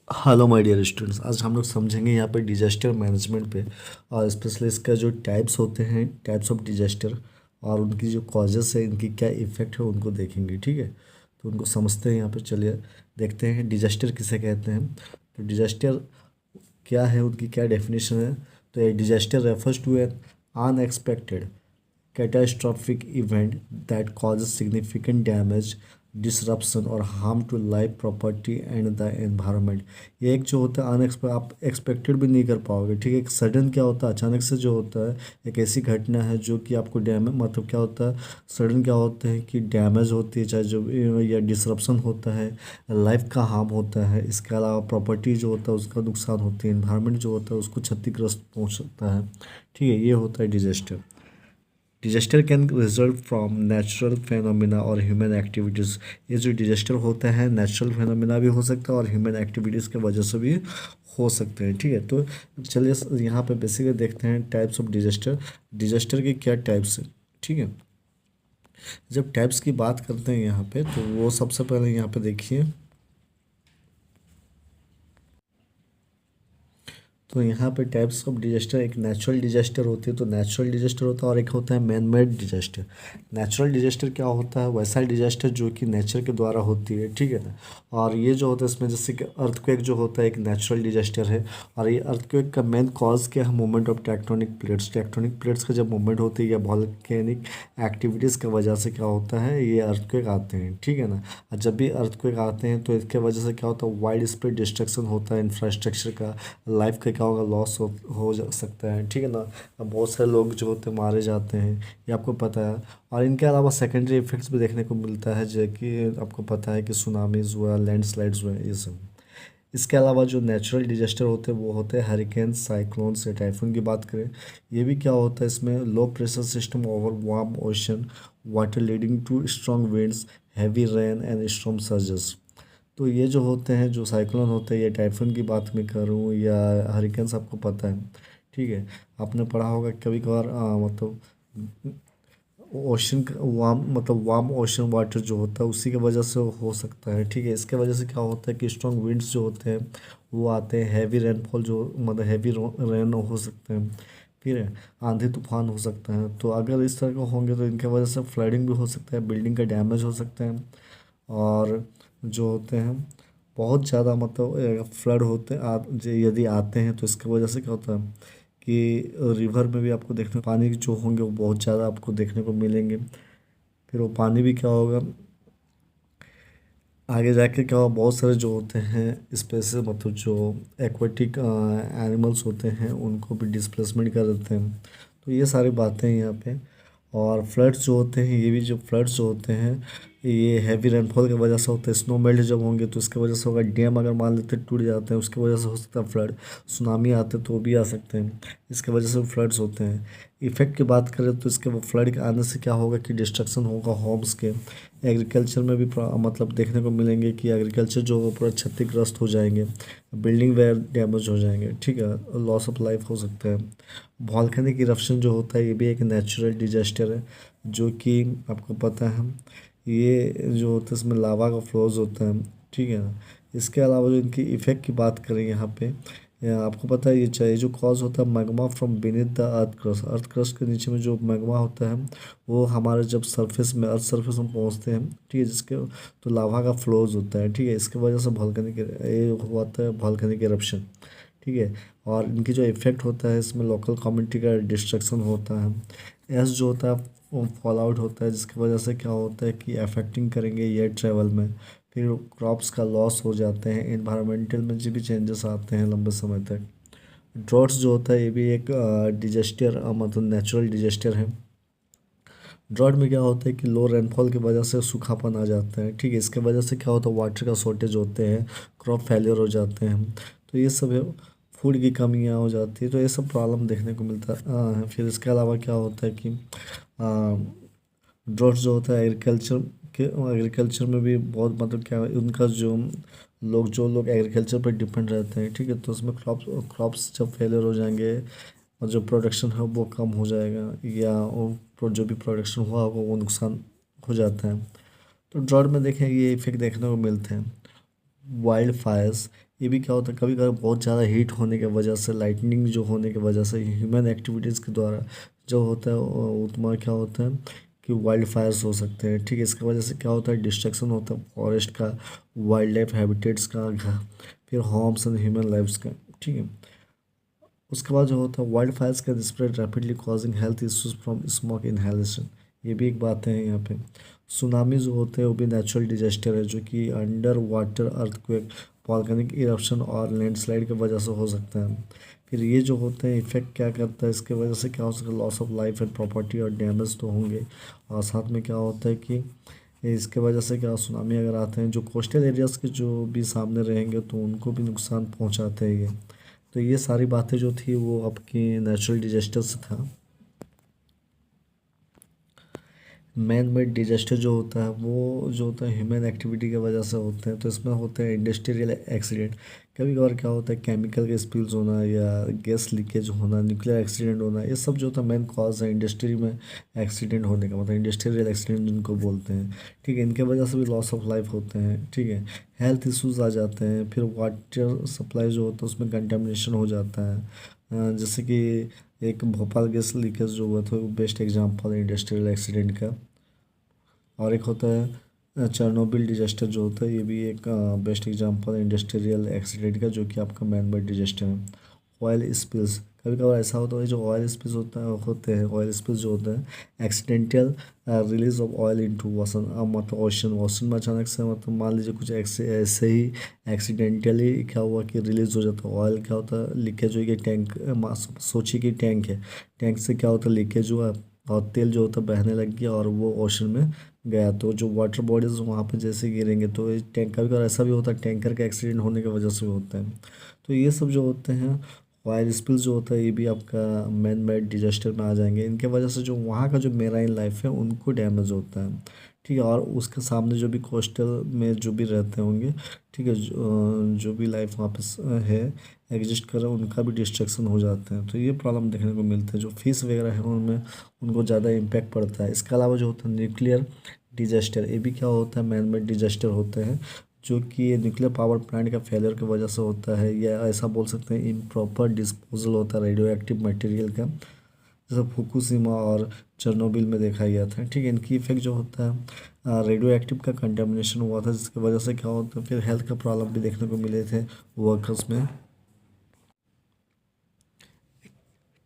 Hello my dear students, आज हम लोग समझेंगे यहाँ पे डिजास्टर मैनेजमेंट पे। और स्पेशली इसका जो टाइप्स होते हैं, टाइप्स ऑफ डिजास्टर, और उनकी जो कॉजेस है, इनकी क्या इफ़ेक्ट है, उनको देखेंगे। ठीक है, तो उनको समझते हैं। यहाँ पे चलिए देखते हैं डिजास्टर किसे कहते हैं। तो डिजास्टर क्या है, उनकी क्या डेफिनेशन है। तो a disaster refers to an unexpected catastrophic event that causes significant damage, disruption और harm to life, property and the environment। ये एक जो होता है अनएक्सपेक्ट, आप एक्सपेक्टेड भी नहीं कर पाओगे। ठीक है, एक सडन क्या होता है, अचानक से जो होता है एक ऐसी घटना है जो कि आपको डैमेज, मतलब क्या होता है, सडन क्या होता है कि डैमेज होती है, चाहे जो या डिसरप्शन होता है, लाइफ का हार्म होता है। इसके अलावा प्रॉपर्टी जो होता है उसका नुकसान होती है, इन्वायरमेंट जो होता है उसको क्षतिग्रस्त पहुँच सकता है। ठीक है, ये होता है disaster. Disaster can result from natural phenomena और ह्यूमन एक्टिविटीज़। ये जो डिजास्टर होता है नेचुरल फेनोमिना भी हो सकता है और ह्यूमन एक्टिविटीज़ की वजह से भी हो सकते हैं। ठीक है, तो चलिए यहाँ पे बेसिकली देखते हैं टाइप्स ऑफ डिजास्टर। डिजास्टर के क्या टाइप्स हैं। ठीक है, जब टाइप्स की बात करते हैं यहाँ पे, तो वो सबसे पहले यहाँ पे देखिए। तो यहाँ पे टाइप्स ऑफ डिजास्टर, एक नेचुरल डिजास्टर होती है, तो नेचुरल डिजास्टर होता है, और एक होता है man made disaster. Natural disaster क्या होता है, वैसा डिजास्टर जो कि नेचर के द्वारा होती है। ठीक है ना, और ये जो होता है इसमें जैसे कि अर्थक्वेक जो होता है एक नेचुरल डिजास्टर है। और ये अर्थक्वेक का मेन कॉज क्या है, movement of tectonic plates. Tectonic plates का जब मूवमेंट होती है या वॉल्केनिक एक्टिविटीज़ की वजह से क्या होता है, ये अर्थक्वेक आते हैं। ठीक है ना, और जब भी अर्थक्वेक आते हैं तो इसके वजह से क्या होता है, वाइड स्प्रेड डिस्ट्रक्शन होता है इंफ्रास्ट्रक्चर का, लाइफ का क्या होगा, लॉस हो जा सकता है। ठीक है ना, अब बहुत सारे लोग जो होते हैं मारे जाते हैं, ये आपको पता है। और इनके अलावा सेकेंडरी इफेक्ट्स भी देखने को मिलता है, जो कि आपको पता है कि सुनामीज हुआ, लैंडस्लाइड्स हुए, ये सब। इसके अलावा जो नेचुरल डिजास्टर होते हैं वो होते हैं हरिकेन, साइक्लोन से टाइफून की बात करें। ये भी क्या होता है, इसमें low pressure system over warm ocean water leading to strong winds, heavy rain and storm surges. तो ये जो होते हैं, जो साइक्लोन होते हैं, ये टाइफून की बात मैं करूँ या हरिकेन्स, आपको पता है। ठीक है, आपने पढ़ा होगा कभी कभार, मतलब ओशन वार्म, मतलब वार्म ओशन वाटर जो होता है उसी की वजह से हो सकता है। ठीक है, इसके वजह से क्या होता है कि स्ट्रॉन्ग विंड्स जो होते हैं वो आते हैं, हैवी रेनफॉल जो, मतलब हैवी रेन हो सकते हैं, फिर है आंधी तूफान हो सकता है। तो अगर इस तरह के होंगे तो इनके वजह से फ्लडिंग भी हो सकता है, बिल्डिंग का डैमेज हो सकता है। और जो होते हैं बहुत ज़्यादा, मतलब फ्लड होते हैं यदि आते हैं तो इसकी वजह से क्या होता है कि रिवर में भी आपको देखने, पानी जो होंगे वो बहुत ज़्यादा आपको देखने को मिलेंगे। फिर वो पानी भी क्या होगा, आगे जाके क्या होगा, बहुत सारे जो होते हैं स्पेसिस, मतलब जो एक्वाटिक एनिमल्स होते हैं उनको भी डिस्प्लेसमेंट कर देते हैं। तो ये सारी बातें हैं यहाँ पे। और फ्लड्स जो होते हैं, ये भी जो फ्लड्स जो होते हैं ये हैवी रेनफॉल की वजह से होता है। स्नो मेल्ट जब होंगे तो इसकी वजह से होगा, डैम अगर मान लेते टूट जाते हैं उसकी वजह से हो सकता है फ्लड। सुनामी आते तो वो भी आ सकते हैं, इसकी वजह से फ्लड्स होते हैं। इफ़ेक्ट की बात करें तो इसके फ्लड के आने से क्या होगा कि डिस्ट्रक्शन होगा होम्स के। एग्रीकल्चर में भी मतलब देखने को मिलेंगे कि एग्रीकल्चर जो होगा पूरा क्षतिग्रस्त हो जाएंगे, बिल्डिंग वेयर डैमेज हो जाएंगे। ठीक है, लॉस ऑफ लाइफ हो सकता है। वॉल्केनिक इरप्शन जो होता है ये भी एक नेचुरल डिजास्टर है, जो कि आपको पता है ये जो होता है इसमें लावा का फ्लोज होता है। ठीक है ना, इसके अलावा जो इनकी इफ़ेक्ट की बात करें यहाँ पे, आपको पता है ये चाहिए जो कॉज होता है magma from beneath the earth crust. Earth crust के नीचे में जो मैग्मा होता है वो हमारे जब सरफेस में, अर्थ सरफेस में पहुँचते हैं, ठीक है, जिसके तो लावा का फ्लोज होता है। ठीक है, इसकी वजह से वॉल्केनिक ये होता है वॉल्केनिक इरप्शन। ठीक है, और इनकी जो इफ़ेक्ट होता है इसमें लोकल कम्युनिटी का डिस्ट्रक्शन होता है। एस जो होता है फॉल आउट होता है, जिसकी वजह से क्या होता है कि अफेक्टिंग करेंगे एयर ट्रेवल में। फिर क्रॉप्स का लॉस हो जाते हैं, इन्वायरमेंटल में जो भी चेंजेस आते हैं लंबे समय तक। ड्रॉट्स जो होता है ये भी एक डिजास्टर, मतलब नेचुरल डिजास्टर है। ड्रॉट में क्या होता है कि लो रेनफॉल की वजह से सूखापन आ जाता है। ठीक है, इसके वजह से क्या होता है, वाटर का शॉर्टेज होते हैं, क्रॉप फेलियर हो जाते हैं। तो ये सब है, फूड की कमियाँ हो जाती है, तो ये सब प्रॉब्लम देखने को मिलता है। फिर इसके अलावा क्या होता है कि ड्रॉट्स जो होता है एग्रीकल्चर में भी बहुत, मतलब क्या है, उनका जो लोग एग्रीकल्चर पर डिपेंड रहते हैं। ठीक है, तो उसमें क्रॉप्स जब फेलियर हो जाएंगे और जो प्रोडक्शन है वो कम हो जाएगा, या जो भी प्रोडक्शन हुआ होगा वो नुकसान हो जाता है। तो ड्रॉट में देखें ये इफेक्ट देखने को मिलते हैं। वाइल्ड फायर्स, ये भी क्या होता है, कभी कभी बहुत ज़्यादा हीट होने की वजह से, लाइटनिंग जो होने की वजह से, ह्यूमन एक्टिविटीज़ के द्वारा जो होता है उसमें क्या होता है कि वाइल्ड फायर्स हो सकते हैं। ठीक है, इसकी वजह से क्या होता है, डिस्ट्रक्शन होता है फॉरेस्ट का, वाइल्ड लाइफ हैबिटेट्स का, फिर होम्स एंड ह्यूमन लाइफ्स का। ठीक है, उसके बाद जो होता है wild Fyers can spread rapidly causing health issues from smoke inhalation. ये भी एक बात है यहाँ पे। सुनामी जो होते हैं वो भी नेचुरल डिजास्टर है, जो कि under water earthquake, volcanic eruption और लैंडस्लाइड की वजह से हो सकता है। फिर ये जो होते हैं इफेक्ट क्या करता है, इसके वजह से क्या हो सकता है, loss of life and property और डैमेज तो होंगे। और साथ में क्या होता है कि इसके वजह से क्या, सुनामी अगर आते हैं जो कोस्टल एरियाज़ के जो भी सामने रहेंगे तो उनको भी नुकसान पहुंचाते हैं ये। तो ये सारी बातें जो थी वो आपकी नेचुरल डिजास्टर से था। मैन मेड डिजास्टर जो होता है वो जो होता है ह्यूमन एक्टिविटी की वजह से होते हैं। तो इसमें होते हैं इंडस्ट्रियल एक्सीडेंट। कभी कभार क्या होता है, केमिकल के स्पिल्स होना या गैस लीकेज होना, न्यूक्लियर एक्सीडेंट होना, ये सब जो होता है मेन कॉज है इंडस्ट्री में एक्सीडेंट होने का, मतलब इंडस्ट्रियल एक्सीडेंट जिनको बोलते हैं। ठीक है, इनके वजह से भी लॉस ऑफ लाइफ होते हैं। ठीक है, हेल्थ इश्यूज आ जाते हैं। फिर वाटर सप्लाई जो होता है उसमें कंटेमिनेशन हो जाता है। जैसे कि एक भोपाल गैस लीकेज जो हुआ था वो बेस्ट एग्जांपल है इंडस्ट्रियल एक्सीडेंट का। और एक होता है चेरनोबिल डिजास्टर जो होता है, ये भी एक बेस्ट एग्जांपल है इंडस्ट्रियल एक्सीडेंट का, जो कि आपका मैन मेड डिजास्टर है। ऑयल स्पिल्स, कभी कभार ऐसा होता है जो ऑयल स्पिल्स होते हैं, ऑयल स्पिल्स जो होते हैं accidental release of oil into ocean, मतलब ओशन में अचानक से, मतलब मान लीजिए कुछ ऐसे ही एक्सीडेंटली क्या हुआ कि रिलीज हो जाता है ऑयल। क्या होता है, लीकेज हुई कि टैंक, सोचिए कि टैंक है, टैंक से क्या होता है लीकेज हुआ और तेल जो होता है बहने लग गया और वो ओशन में गया। तो जो वाटर बॉडीज वहाँ पे जैसे गिरेंगे तो ये टैंक, कभी कभार ऐसा भी होता है टैंकर का एक्सीडेंट होने की वजह से भी होता है। तो ये सब जो होते हैं ऑयल स्पिल जो होता है ये भी आपका मैन मेड डिजास्टर में आ जाएंगे। इनके वजह से जो वहाँ का जो मेराइन लाइफ है उनको डैमेज होता है। ठीक है, और उसके सामने जो भी कोस्टल में जो भी रहते होंगे, ठीक है, जो भी लाइफ वहाँ पे है एग्जिस्ट कर रहा है, उनका भी डिस्ट्रक्शन हो जाते हैं। तो ये प्रॉब्लम देखने को मिलते हैं। जो फिश वगैरह है उनमें उनको ज़्यादा इम्पैक्ट पड़ता है। इसके अलावा जो होता है न्यूक्लियर डिजास्टर, ये भी क्या होता है, मैन मेड डिजास्टर होते हैं, जो कि न्यूक्लियर पावर प्लांट का फेलियर की वजह से होता है, या ऐसा बोल सकते हैं इम्प्रॉपर डिस्पोजल होता है रेडियो एक्टिव मटेरियल का, जैसे फुकुशिमा और चेरनोबिल में देखा गया था। ठीक है, इनकी इफेक्ट जो होता है रेडियो एक्टिव का कंटेमिनेशन हुआ था, जिसकी वजह से क्या होता है फिर हेल्थ का प्रॉब्लम भी देखने को मिले थे वर्कर्स में।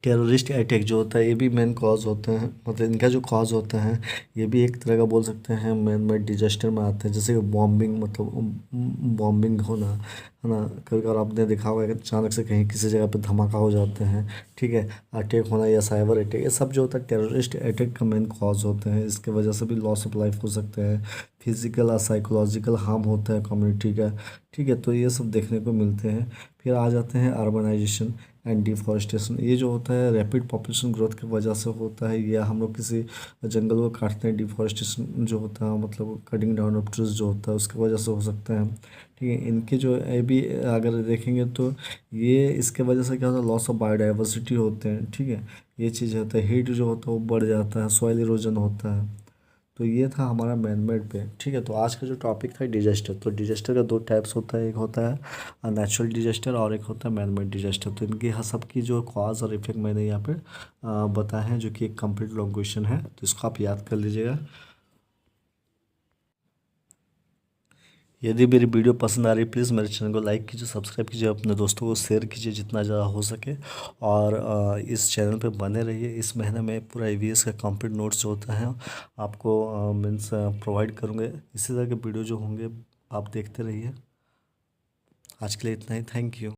टेररिस्ट अटैक जो होता है ये भी मेन कॉज होते हैं, मतलब इनका जो कॉज होता है ये भी एक तरह का बोल सकते हैं मैन मेड डिजास्टर में आते हैं। जैसे बॉम्बिंग, मतलब बॉम्बिंग होना है ना, कभी कभार आपने देखा होगा कि अचानक से कहीं किसी जगह पे धमाका हो जाते हैं। ठीक है, अटैक होना या साइबर अटैक, ये सब जो होता है टेररिस्ट अटैक का मेन कॉज होते हैं। इसके वजह से भी लॉस ऑफ लाइफ हो सकते हैं, फिजिकल और साइकोलॉजिकल हार्म होता है कम्युनिटी का। ठीक है, तो ये सब देखने को मिलते हैं। फिर आ जाते हैं अर्बनाइजेशन एंड डिफॉरेस्टेशन। ये जो होता है रैपिड पॉपुलेशन ग्रोथ की वजह से होता है, या हम लोग किसी जंगल को काटते हैं, डिफॉरेस्टेशन जो होता है मतलब कटिंग डाउन ऑफ ट्रीज जो होता है उसकी वजह से हो सकता है। ठीक है, इनके जो ये भी अगर देखेंगे तो ये इसके वजह से क्या होता है, लॉस ऑफ बायोडाइवर्सिटी होते हैं। ठीक है, ये चीज़ होता है, हीट जो होता है वो बढ़ जाता है, सॉइल इरोजन होता है। तो ये था हमारा मैनमेड पे। ठीक है, तो आज का जो टॉपिक था डिजास्टर, तो डिजास्टर का दो टाइप्स होता है, एक होता है नेचुरल डिजास्टर और एक होता है मैनमेड डिजास्टर। तो इनकी हर सबकी जो कॉज और इफेक्ट मैंने यहाँ पे बताए हैं, जो कि एक कंप्लीट लॉन्ग क्वेश्चन है, तो इसको आप याद कर लीजिएगा। यदि मेरी वीडियो पसंद आ रही है प्लीज़ मेरे चैनल को लाइक कीजिए, सब्सक्राइब कीजिए, अपने दोस्तों को शेयर कीजिए जितना ज़्यादा हो सके। और इस चैनल पे बने रहिए। इस महीने में पूरा ईवीएस का कंप्लीट नोट्स जो होता है आपको मीन्स प्रोवाइड करूँगे। इसी तरह के वीडियो जो होंगे आप देखते रहिए। आज के लिए इतना ही, थैंक यू।